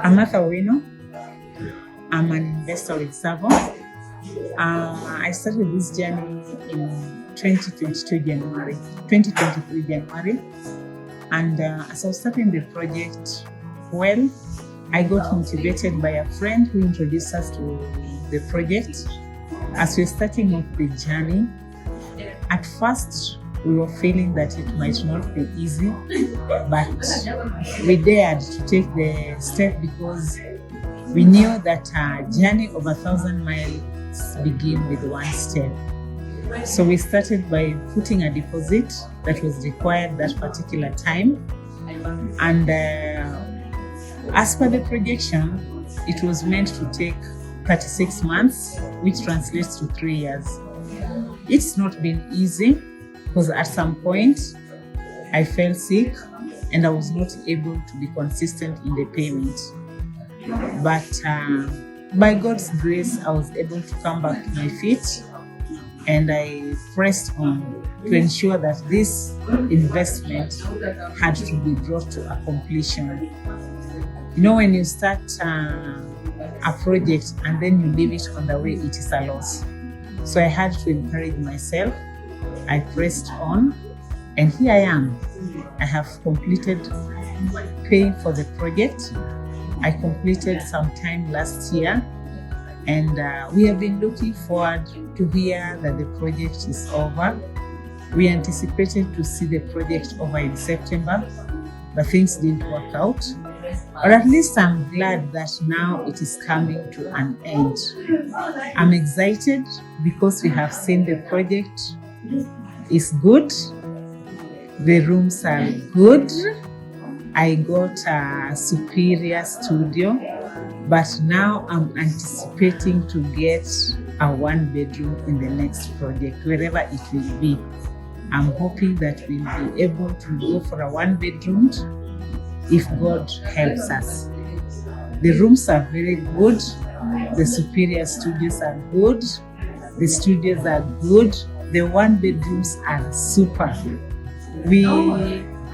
I'm Owino. I'm an investor with TSAVO. I started this journey in 2023 January. And as I was starting the project, I got motivated by a friend who introduced us to the project. As we're starting off the journey, at first we were feeling that it might not be easy, but we dared to take the step because we knew that a journey of 1,000 miles begins with one step. So we started by putting a deposit that was required that particular time. And as per the projection, it was meant to take 36 months, which translates to 3 years. It's not been easy because at some point I fell sick and I was not able to be consistent in the payment. But by God's grace, I was able to come back to my feet and I pressed on to ensure that this investment had to be brought to a completion. You know, when you start a project and then you leave it on the way, it is a loss. So I had to encourage myself. I pressed on, and here I am. I have completed paying for the project. I completed sometime last year, and we have been looking forward to hear that the project is over. We anticipated to see the project over in September, but things didn't work out. Or at least I'm glad that now it is coming to an end. I'm excited because we have seen the project is good. The rooms are good. I got a superior studio, but now I'm anticipating to get a 1-bedroom in the next project, wherever it will be. I'm hoping that we'll be able to go for a 1-bedroom if God helps us. The rooms are very good. The superior studios are good. The studios are good. The 1-bedrooms are super. We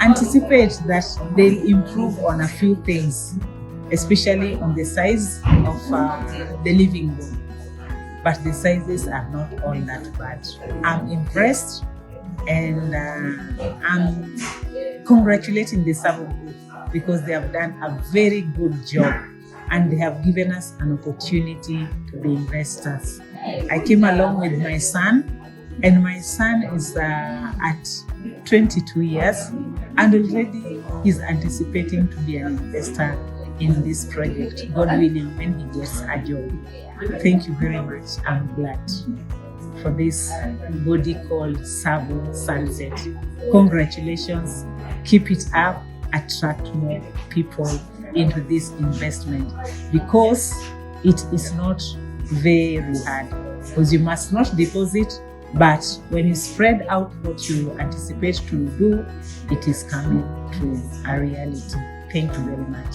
anticipate that they'll improve on a few things, especially on the size of the living room. But the sizes are not all that bad. I'm impressed, and I'm congratulating the TSAVO group because they have done a very good job and they have given us an opportunity to be investors. I came along with my son, and my son is at 22 years, and already he's anticipating to be an investor in this project, God willing, when he gets a job. Thank you very much. I'm glad for this body called TSAVO Sunset. Congratulations. Keep it up. Attract more people into this investment because it is not very hard, because you must not deposit, but when you spread out what you anticipate to do, it is coming to a reality. Thank you very much.